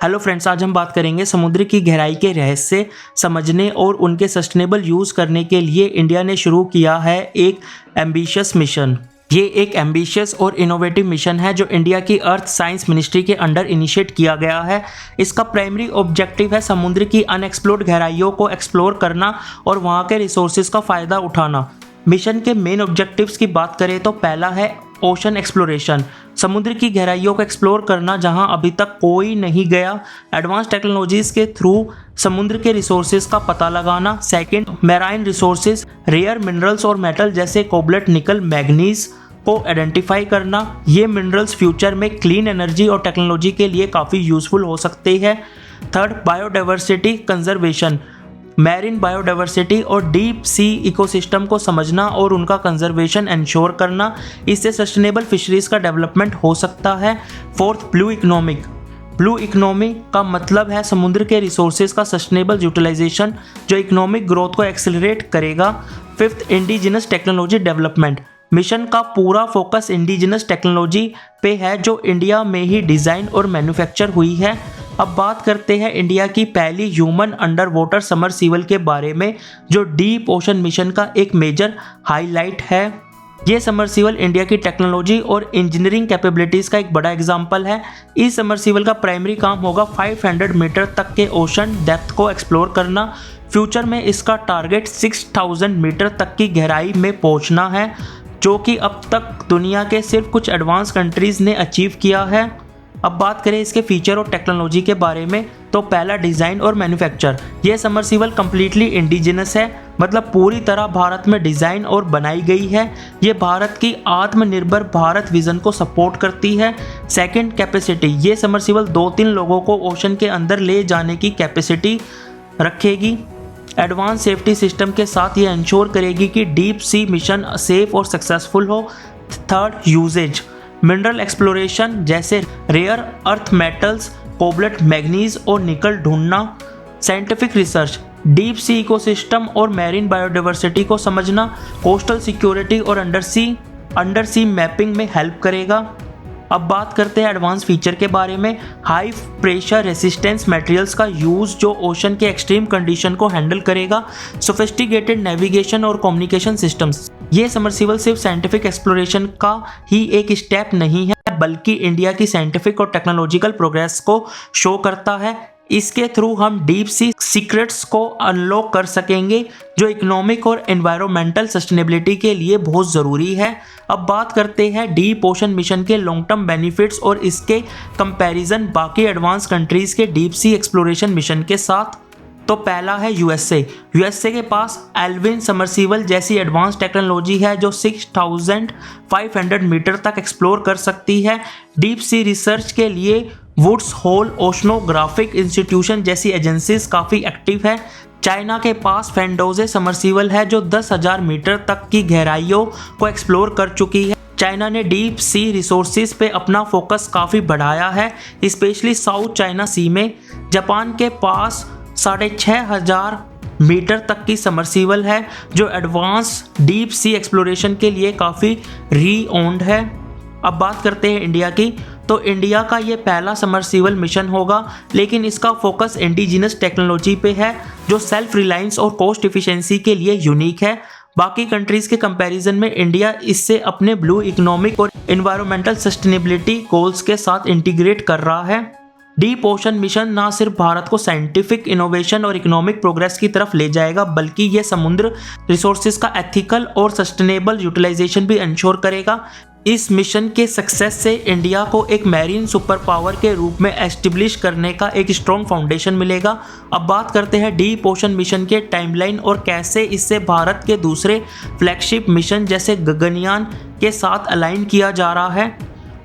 Hello friends, आज हम बात करेंगे समुद्र की गहराई के रहस्य समझने और उनके सस्टेनेबल यूज़ करने के लिए इंडिया ने शुरू किया है एक एम्बिशियस मिशन। ये एक एम्बिशियस और इनोवेटिव मिशन है जो इंडिया की अर्थ साइंस मिनिस्ट्री के अंडर इनिशिएट किया गया है। इसका प्राइमरी ऑब्जेक्टिव है समुद्र की अनएक्सप्लोर्ड गहराइयों को एक्सप्लोर करना और वहाँ के रिसोर्सेज का फ़ायदा उठाना। मिशन के मेन ऑब्जेक्टिव्स की बात करें तो पहला है ओशन एक्सप्लोरेशन, समुद्र की गहराइयों को एक्सप्लोर करना जहां अभी तक कोई नहीं गया। एडवांस टेक्नोलॉजीज के थ्रू समुद्र के रिसोर्सेज का पता लगाना। Second, marine resources, rare minerals और मेटल जैसे कोबल्ट, निकल, मैग्नीज को आइडेंटिफाई करना। ये मिनरल्स फ्यूचर में क्लीन एनर्जी और टेक्नोलॉजी के लिए काफ़ी यूजफुल हो सकते हैं। Third, biodiversity conservation, marine biodiversity और डीप सी इकोसिस्टम को समझना और उनका कंजर्वेशन इंश्योर करना। इससे सस्टेनेबल फिशरीज का डेवलपमेंट हो सकता है। Fourth, blue economic, blue economy का मतलब है समुद्र के रिसोर्सेज का सस्टेनेबल यूटिलाइजेशन जो इकोनॉमिक ग्रोथ को एक्सेलरेट करेगा। Fifth, indigenous technology development, mission का पूरा फोकस इंडिजिनस टेक्नोलॉजी पे है जो इंडिया में ही डिज़ाइन और मैन्युफैक्चर हुई है। अब बात करते हैं इंडिया की पहली ह्यूमन अंडर वाटर समरसीबल के बारे में जो डीप ओशन मिशन का एक मेजर हाईलाइट है। ये समरसीबल इंडिया की टेक्नोलॉजी और इंजीनियरिंग कैपेबिलिटीज़ का एक बड़ा एग्जाम्पल है। इस समरसीबल का प्राइमरी काम होगा 500 मीटर तक के ओशन डेप्थ को एक्सप्लोर करना। फ्यूचर में इसका टारगेट 6000 मीटर तक की गहराई में पहुंचना है जो कि अब तक दुनिया के सिर्फ कुछ एडवांस कंट्रीज़ ने अचीव किया है। अब बात करें इसके फीचर और टेक्नोलॉजी के बारे में तो पहला, डिज़ाइन और मैन्युफैक्चर। यह समरसीबल कम्प्लीटली इंडिजिनस है, मतलब पूरी तरह भारत में डिज़ाइन और बनाई गई है। ये भारत की आत्मनिर्भर भारत विज़न को सपोर्ट करती है। सेकंड, कैपेसिटी, ये समरसीबल 2-3 लोगों को ओशन के अंदर ले जाने की कैपेसिटी रखेगी। एडवांस सेफ्टी सिस्टम के साथ ये इंश्योर करेगी कि डीप सी मिशन सेफ और सक्सेसफुल हो। थर्ड, यूजेज, मिनरल एक्सप्लोरेशन जैसे rare earth metals, cobalt, manganese और निकल ढूंढना। Scientific research, deep sea ecosystem और मैरीन बायोडाइवर्सिटी को समझना। कोस्टल सिक्योरिटी और अंडर सी मैपिंग में हेल्प करेगा। अब बात करते हैं एडवांस फीचर के बारे में। हाई प्रेशर रेसिस्टेंस मटेरियल्स का यूज़ जो ओशन के एक्सट्रीम कंडीशन को हैंडल करेगा। सोफिस्टिकेटेड नेविगेशन और कम्युनिकेशन सिस्टम्स, ये समरसीबल सिर्फ साइंटिफिक एक्सप्लोरेशन का ही एक स्टेप नहीं है बल्कि इंडिया की साइंटिफिक और टेक्नोलॉजिकल प्रोग्रेस को शो करता है। इसके थ्रू हम डीप सी सीक्रेट्स को अनलॉक कर सकेंगे जो इकोनॉमिक और एनवायरमेंटल सस्टेनेबिलिटी के लिए बहुत ज़रूरी है। अब बात करते हैं डीप ओशन मिशन के लॉन्ग टर्म बेनिफिट्स और इसके कंपैरिजन बाकी एडवांस कंट्रीज़ के डीप सी एक्सप्लोरेशन मिशन के साथ। तो पहला है यूएसए के पास एल्विन समरसीबल जैसी एडवांस टेक्नोलॉजी है जो 6500 मीटर तक एक्सप्लोर कर सकती है। डीप सी रिसर्च के लिए वुड्स होल ओशनोग्राफिक इंस्टीट्यूशन जैसी एजेंसीज काफ़ी एक्टिव है। चाइना के पास फेंडोजे समरसीबल है जो 10,000 मीटर तक की गहराइयों को एक्सप्लोर कर चुकी है। चाइना ने डीप सी रिसोर्सेज पे अपना फोकस काफ़ी बढ़ाया है, स्पेशली साउथ चाइना सी में। जापान के पास 6500 मीटर तक की समरसीबल है जो एडवांस डीप सी एक्सप्लोरेशन के लिए काफ़ी री-ओन्ड है। अब बात करते हैं इंडिया की, तो इंडिया का ये पहला समरसीबल मिशन होगा लेकिन इसका फोकस इंडिजिनस टेक्नोलॉजी पे है जो सेल्फ रिलायंस और कॉस्ट इफिशिएंसी के लिए यूनिक है। बाकी कंट्रीज़ के कंपैरिजन में इंडिया इससे अपने ब्लू इकोनॉमिक और एनवायरमेंटल सस्टेनेबिलिटी गोल्स के साथ इंटीग्रेट कर रहा है। डीप ओशन मिशन ना सिर्फ भारत को साइंटिफिक इनोवेशन और इकोनॉमिक प्रोग्रेस की तरफ ले जाएगा बल्कि ये समुद्र रिसोर्सेज का एथिकल और सस्टेनेबल यूटिलाइजेशन भी इंश्योर करेगा। इस मिशन के सक्सेस से इंडिया को एक मैरीन सुपर पावर के रूप में एस्टेब्लिश करने का एक स्ट्रॉन्ग फाउंडेशन मिलेगा। अब बात करते हैं डीप ओशन मिशन के टाइमलाइन और कैसे इससे भारत के दूसरे फ्लैगशिप मिशन जैसे गगनयान के साथ अलाइन किया जा रहा है।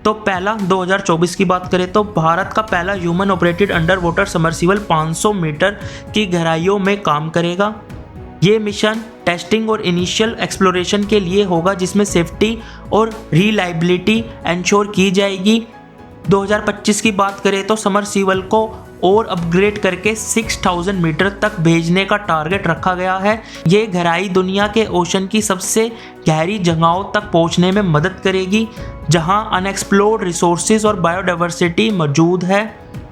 तो पहला 2024 की बात करें तो भारत का पहला human operated under water submersible 500 meter की गहराइयों में काम करेगा। ये मिशन टेस्टिंग और इनिशियल एक्सप्लोरेशन के लिए होगा जिसमें सेफ्टी और रिलायबिलिटी इंश्योर की जाएगी। 2025 की बात करें तो समरसीबल को और अपग्रेड करके 6000 मीटर तक भेजने का टारगेट रखा गया है। ये गहराई दुनिया के ओशन की सबसे गहरी जगहों तक पहुंचने में मदद करेगी। जहां अनएक्सप्लोर्ड रिसोर्सेज और बायोडाइवर्सिटी मौजूद है।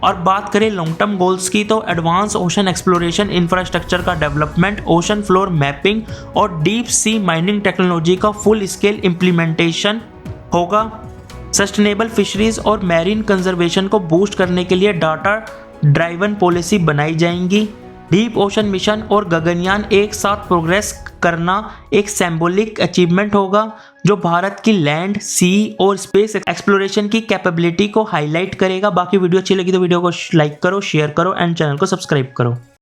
और बात करें लॉन्ग टर्म गोल्स की तो एडवांस ओशन एक्सप्लोरेशन इंफ्रास्ट्रक्चर का डेवलपमेंट, ओशन फ्लोर मैपिंग और डीप सी माइनिंग टेक्नोलॉजी का फुल स्केल इम्प्लीमेंटेशन होगा। सस्टेनेबल फिशरीज और मैरीन कंजर्वेशन को बूस्ट करने के लिए डाटा ड्राइवन पॉलिसी बनाई जाएंगी। डीप ओशन मिशन और गगनयान एक साथ प्रोग्रेस करना एक सिंबॉलिक अचीवमेंट होगा जो भारत की लैंड, सी और स्पेस एक्सप्लोरेशन की कैपेबिलिटी को हाईलाइट करेगा। बाकी वीडियो अच्छी लगी तो वीडियो को लाइक करो, शेयर करो एंड चैनल को सब्सक्राइब करो।